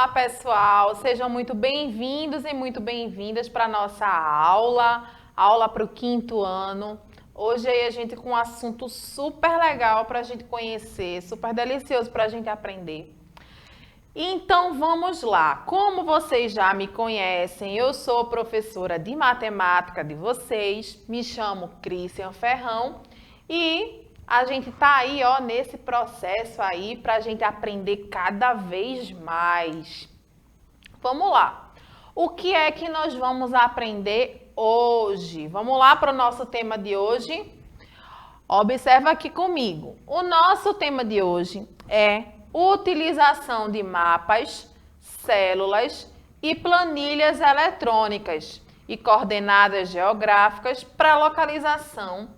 Olá, pessoal! Sejam muito bem-vindos e muito bem-vindas para a nossa aula para o 5º ano. Hoje aí a gente com um assunto super legal para a gente conhecer, super delicioso para a gente aprender. Então vamos lá. Como vocês já me conhecem, eu sou professora de matemática de vocês, me chamo Cristian Ferrão e a gente tá aí, ó, nesse processo aí para a gente aprender cada vez mais. Vamos lá. O que é que nós vamos aprender hoje? Vamos lá para o nosso tema de hoje? Observa aqui comigo. O nosso tema de hoje é utilização de mapas, células e planilhas eletrônicas e coordenadas geográficas para localização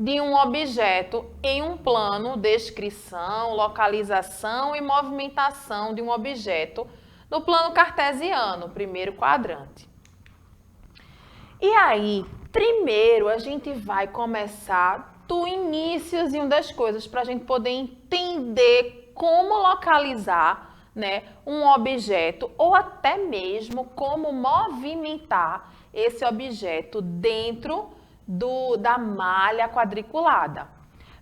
de um objeto em um plano, descrição, localização e movimentação de um objeto no plano cartesiano, primeiro quadrante. E aí, primeiro a gente vai começar do iníciozinho das coisas para a gente poder entender como localizar, né, um objeto ou até mesmo como movimentar esse objeto dentro da malha quadriculada.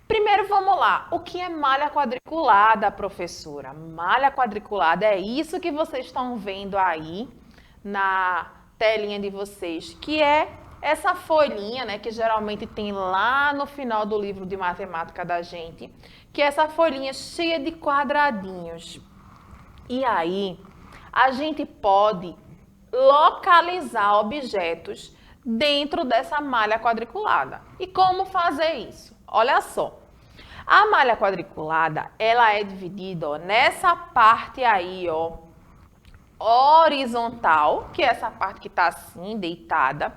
Primeiro, vamos lá. O que é malha quadriculada, professora? Malha quadriculada é isso que vocês estão vendo aí na telinha de vocês, que é essa folhinha, né, que geralmente tem lá no final do livro de matemática da gente, que é essa folhinha cheia de quadradinhos. E aí, a gente pode localizar objetos dentro dessa malha quadriculada. E como fazer isso? Olha só. A malha quadriculada, ela é dividida, ó, nessa parte aí, ó, horizontal, que é essa parte que tá assim, deitada,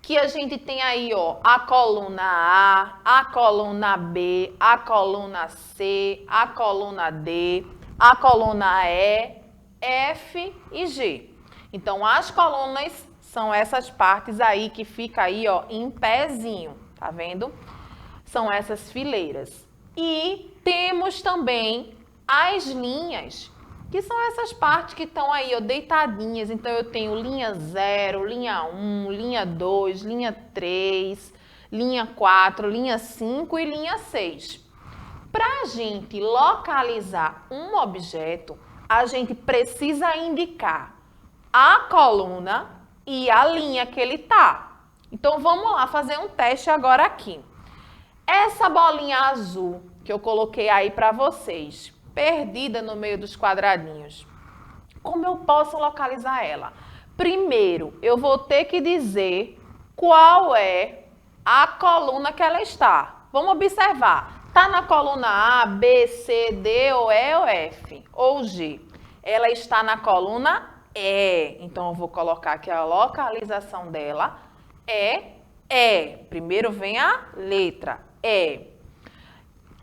que a gente tem aí, ó, a coluna a coluna B, a coluna C, a coluna D, a coluna E, F e G. Então, as colunas são essas partes aí que fica aí, ó, em pezinho, tá vendo? São essas fileiras. E temos também as linhas, que são essas partes que estão aí, ó, deitadinhas. Então, eu tenho linha 0, linha 1, linha 2, linha 3, linha 4, linha 5 e linha 6. Para a gente localizar um objeto, a gente precisa indicar a coluna e a linha que ele tá. Então, vamos lá fazer um teste agora aqui. Essa bolinha azul que eu coloquei aí para vocês, perdida no meio dos quadradinhos, como eu posso localizar ela? Primeiro, eu vou ter que dizer qual é a coluna que ela está. Vamos observar. Tá na coluna A, B, C, D, ou E, ou F, ou G. Ela está na coluna E. Então, eu vou colocar que a localização dela é E. Primeiro vem a letra E.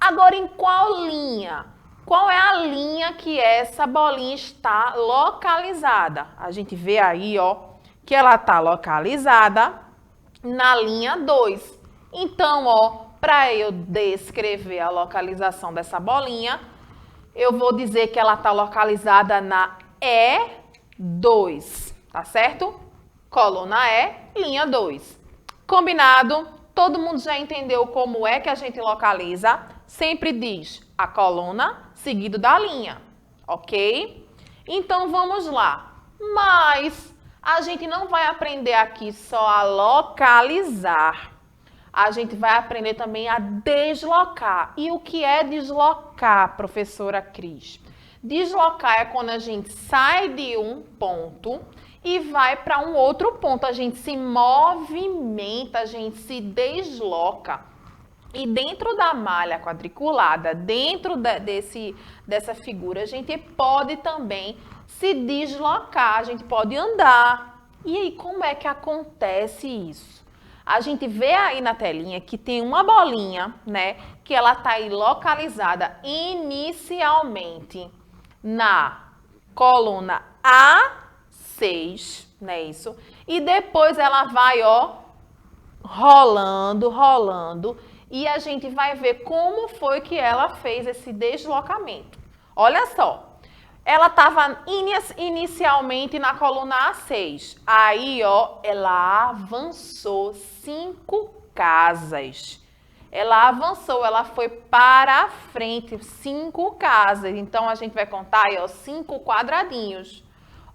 Agora, em qual linha? Qual é a linha que essa bolinha está localizada? A gente vê aí, ó, que ela está localizada na linha 2. Então, ó, para eu descrever a localização dessa bolinha, eu vou dizer que ela está localizada na E2, tá certo? Coluna E, linha 2. Combinado? Todo mundo já entendeu como é que a gente localiza? Sempre diz a coluna seguido da linha, ok? Então, vamos lá. Mas a gente não vai aprender aqui só a localizar. A gente vai aprender também a deslocar. E o que é deslocar, professora Cris? Deslocar é quando a gente sai de um ponto e vai para um outro ponto. A gente se movimenta, a gente se desloca. E dentro da malha quadriculada, dentro dessa figura, a gente pode também se deslocar, a gente pode andar. E aí, como é que acontece isso? A gente vê aí na telinha que tem uma bolinha, né, que ela está aí localizada inicialmente na coluna A6, né, isso? E depois ela vai, ó, rolando, rolando, e a gente vai ver como foi que ela fez esse deslocamento. Olha só, Ela estava inicialmente na coluna A6. Aí, ó, ela avançou 5 casas. Ela avançou, ela foi para a frente 5 casas. Então, a gente vai contar aí, ó, 5 quadradinhos.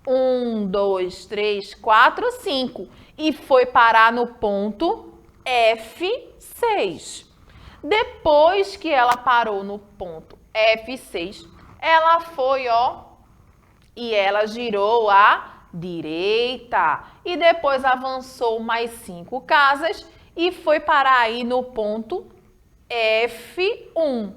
1, 2, 3, 4, 5. E foi parar no ponto F6. Depois que ela parou no ponto F6, ela foi, ó, e ela girou à direita. E depois avançou mais 5 casas e foi parar aí no ponto F1.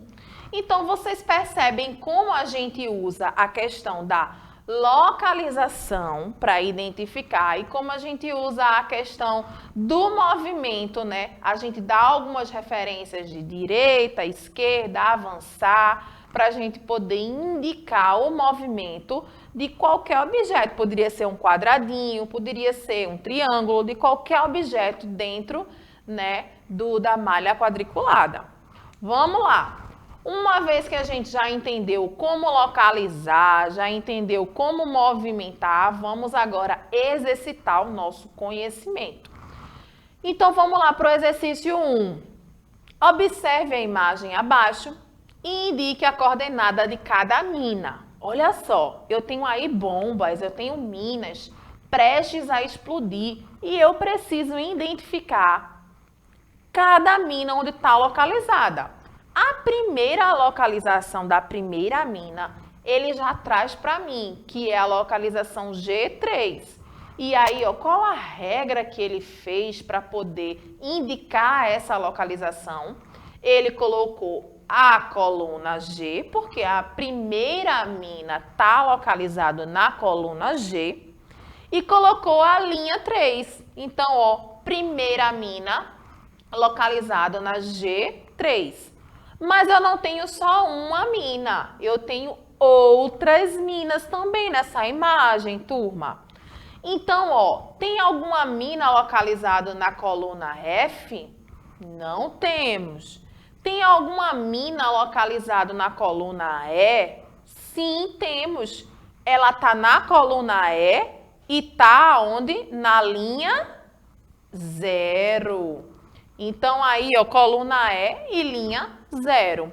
Então, vocês percebem como a gente usa a questão da localização para identificar e como a gente usa a questão do movimento, né? A gente dá algumas referências de direita, esquerda, avançar, para a gente poder indicar o movimento de qualquer objeto. Poderia ser um quadradinho, poderia ser um triângulo, de qualquer objeto dentro, né, da malha quadriculada. Vamos lá. Uma vez que a gente já entendeu como localizar, já entendeu como movimentar, vamos agora exercitar o nosso conhecimento. Então, vamos lá para o exercício 1. Observe a imagem abaixo e indique a coordenada de cada mina. Olha só, eu tenho aí bombas, eu tenho minas prestes a explodir e eu preciso identificar cada mina onde está localizada. A primeira localização da primeira mina, ele já traz para mim, que é a localização G3. E aí, ó, qual a regra que ele fez para poder indicar essa localização? Ele colocou a coluna G, porque a primeira mina está localizada na coluna G, e colocou a linha 3. Então, ó, primeira mina localizada na G3. Mas eu não tenho só uma mina, eu tenho outras minas também nessa imagem, turma. Então, ó, tem alguma mina localizada na coluna F? Não temos. Tem alguma mina localizada na coluna E? Sim, temos. Ela está na coluna E e está onde? Na linha 0. Então, aí, ó, coluna E e linha 0.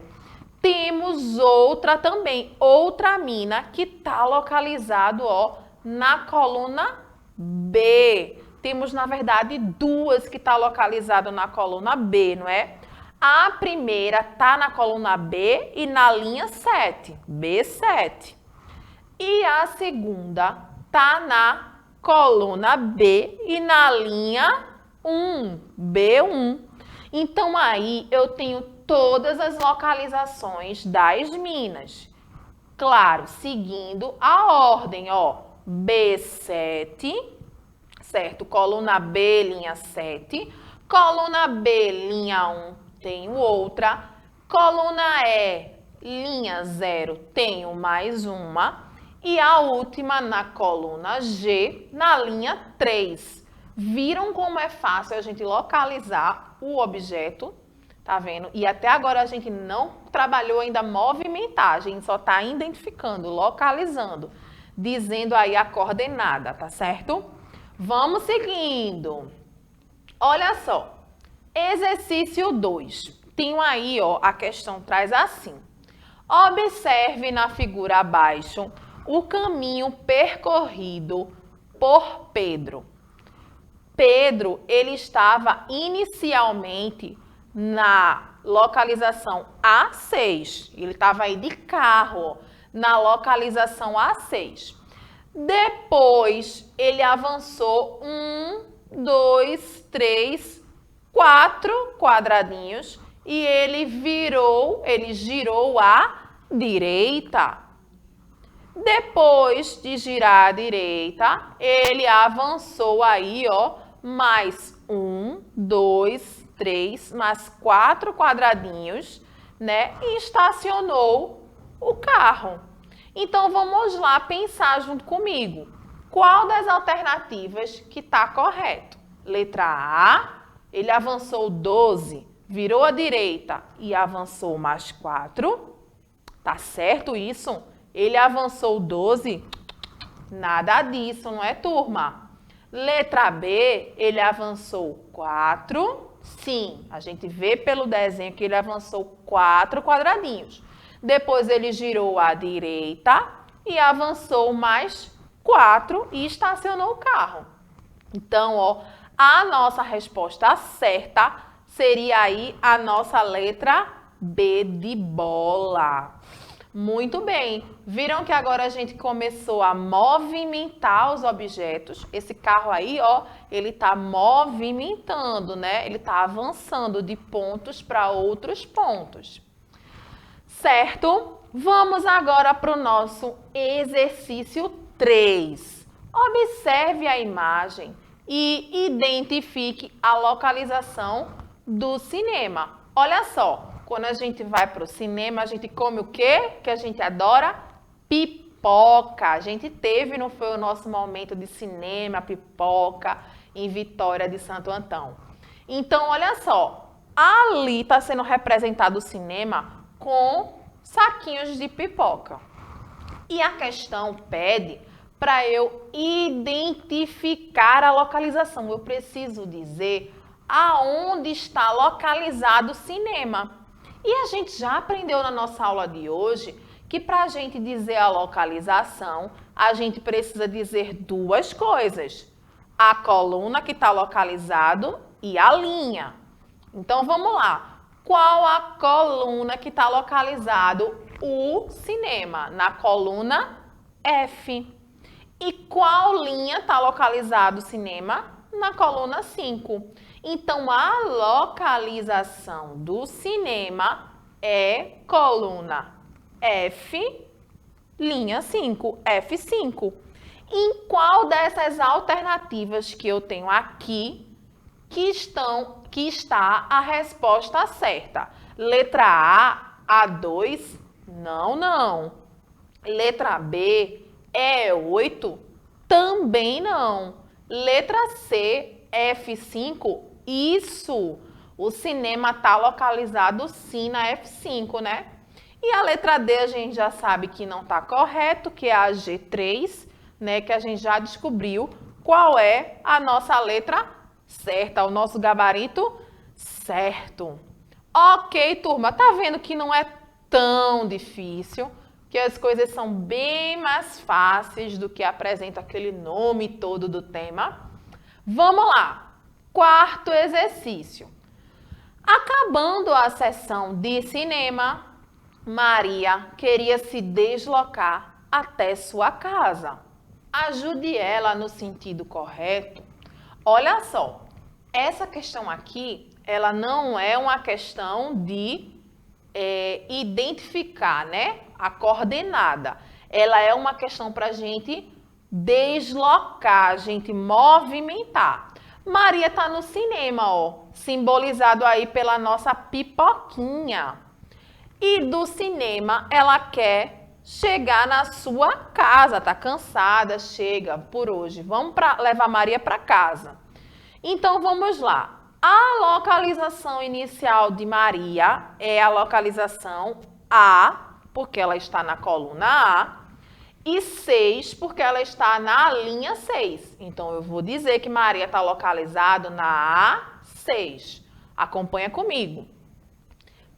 Temos outra também, outra mina que está localizado, ó, na coluna B. Temos, na verdade, duas que está localizado na coluna B, não é? A primeira está na coluna B e na linha 7, B7. E a segunda está na coluna B e na linha 1, B1. Então, aí eu tenho todas as localizações das minas. Claro, seguindo a ordem, ó, B7, certo? Coluna B, linha 7. Coluna B, linha 1, tenho outra. Coluna E, linha 0, tenho mais uma. E a última na coluna G, na linha 3. Viram como é fácil a gente localizar o objeto? Tá vendo? E até agora a gente não trabalhou ainda movimentar, a gente só está identificando, localizando, dizendo aí a coordenada, tá certo? Vamos seguindo. Olha só, exercício 2. Tenho aí, ó, a questão traz assim. Observe na figura abaixo o caminho percorrido por Pedro. Pedro, ele estava inicialmente na localização A6. Ele estava aí de carro, ó, na localização A6. Depois, ele avançou 1, 2, 3, 4 quadradinhos e ele girou à direita. Depois de girar à direita, ele avançou aí, ó, mais 1, 2, 3, mais 4 quadradinhos, né? E estacionou o carro. Então, vamos lá pensar junto comigo. Qual das alternativas que está correto? Letra A, ele avançou 12, virou à direita e avançou mais 4. Tá certo isso? Ele avançou 12? Nada disso, não é, turma? Letra B, ele avançou 4? Sim, a gente vê pelo desenho que ele avançou 4 quadradinhos. Depois ele girou à direita e avançou mais 4 e estacionou o carro. Então, ó, a nossa resposta certa seria aí a nossa letra B de bola. Muito bem. Viram que agora a gente começou a movimentar os objetos? Esse carro aí, ó, ele tá movimentando, né? Ele tá avançando de pontos para outros pontos. Certo? Vamos agora para o nosso exercício 3. Observe a imagem e identifique a localização do cinema. Olha só, quando a gente vai para o cinema, a gente come o quê? Que a gente adora? Pipoca. A gente teve, não foi o nosso momento de cinema, pipoca, em Vitória de Santo Antão. Então, olha só, ali está sendo representado o cinema com saquinhos de pipoca. E a questão pede para eu identificar a localização. Eu preciso dizer aonde está localizado o cinema. E a gente já aprendeu na nossa aula de hoje que para a gente dizer a localização, a gente precisa dizer duas coisas. A coluna que está localizado e a linha. Então, vamos lá. Qual a coluna que está localizado o cinema? Na coluna F. E qual linha está localizado o cinema? Na coluna 5. Então, a localização do cinema é coluna F, linha 5, F5. Em qual dessas alternativas que eu tenho aqui que está a resposta certa? Letra A, A2? Não. Letra B, E8? Também não. Letra C, F5? Isso! O cinema está localizado sim na F5, né? E a letra D a gente já sabe que não está correto, que é a G3, né? Que a gente já descobriu qual é a nossa letra certa, o nosso gabarito certo. Ok, turma, tá vendo que não é tão difícil, que as coisas são bem mais fáceis do que apresenta aquele nome todo do tema? Vamos lá, quarto exercício. Acabando a sessão de cinema, Maria queria se deslocar até sua casa. Ajude ela no sentido correto. Olha só, essa questão aqui, ela não é uma questão de identificar, né, a coordenada. Ela é uma questão para a gente deslocar, a gente movimentar. Maria está no cinema, ó, simbolizado aí pela nossa pipoquinha. E do cinema, ela quer chegar na sua casa, tá cansada, chega por hoje. Vamos levar Maria para casa. Então, vamos lá. A localização inicial de Maria é a localização A, porque ela está na coluna A, e 6, porque ela está na linha 6. Então, eu vou dizer que Maria está localizada na A6. Acompanha comigo.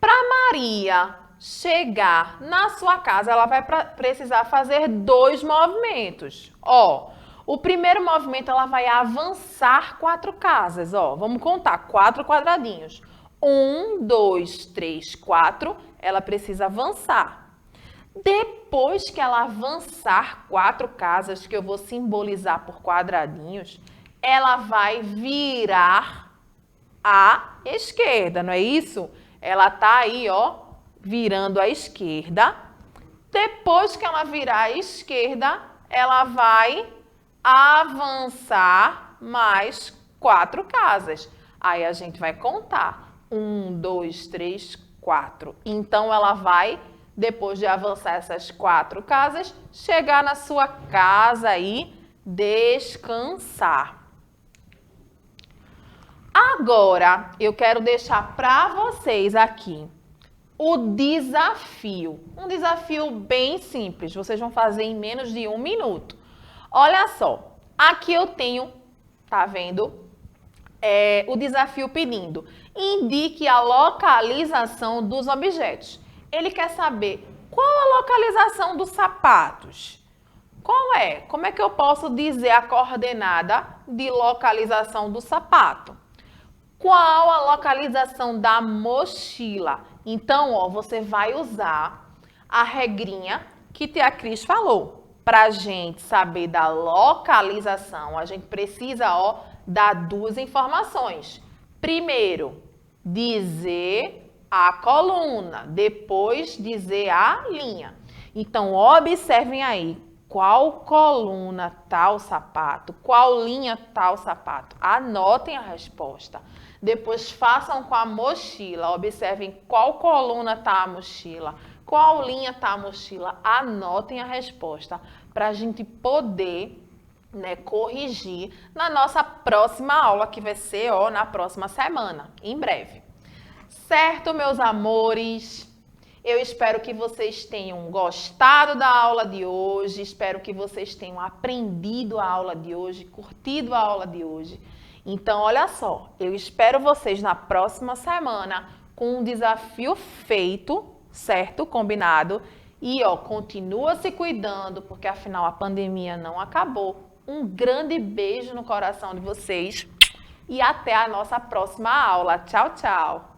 Para Maria chegar na sua casa, ela vai precisar fazer 2 movimentos. Ó, o primeiro movimento, ela vai avançar 4 casas. Ó, vamos contar 4 quadradinhos. 1, 2, 3, 4. Ela precisa avançar. Depois que ela avançar 4 casas, que eu vou simbolizar por quadradinhos, ela vai virar à esquerda, não é isso? Ela tá aí, ó, virando à esquerda. Depois que ela virar à esquerda, ela vai avançar mais 4 casas. Aí a gente vai contar. 1, 2, 3, 4. Então, ela vai, depois de avançar essas 4 casas, chegar na sua casa e descansar. Agora, eu quero deixar para vocês aqui o desafio. Um desafio bem simples, vocês vão fazer em menos de 1 minuto. Olha só, aqui eu tenho, tá vendo? O desafio pedindo, indique a localização dos objetos. Ele quer saber qual a localização dos sapatos. Qual é? Como é que eu posso dizer a coordenada de localização do sapato? Qual a localização da mochila? Então, ó, você vai usar a regrinha que tia Cris falou. Para a gente saber da localização, a gente precisa, ó, dar duas informações. Primeiro, dizer a coluna, depois dizer a linha. Então, observem aí, qual coluna tá o sapato, qual linha tá o sapato. Anotem a resposta. Depois façam com a mochila, observem qual coluna tá a mochila, qual linha tá a mochila. Anotem a resposta para a gente poder, né, corrigir na nossa próxima aula, que vai ser, ó, na próxima semana, em breve. Certo, meus amores? Eu espero que vocês tenham gostado da aula de hoje, espero que vocês tenham aprendido a aula de hoje, curtido a aula de hoje. Então, olha só, eu espero vocês na próxima semana com um desafio feito, certo? Combinado? E, ó, continua se cuidando, porque afinal a pandemia não acabou. Um grande beijo no coração de vocês e até a nossa próxima aula. Tchau, tchau!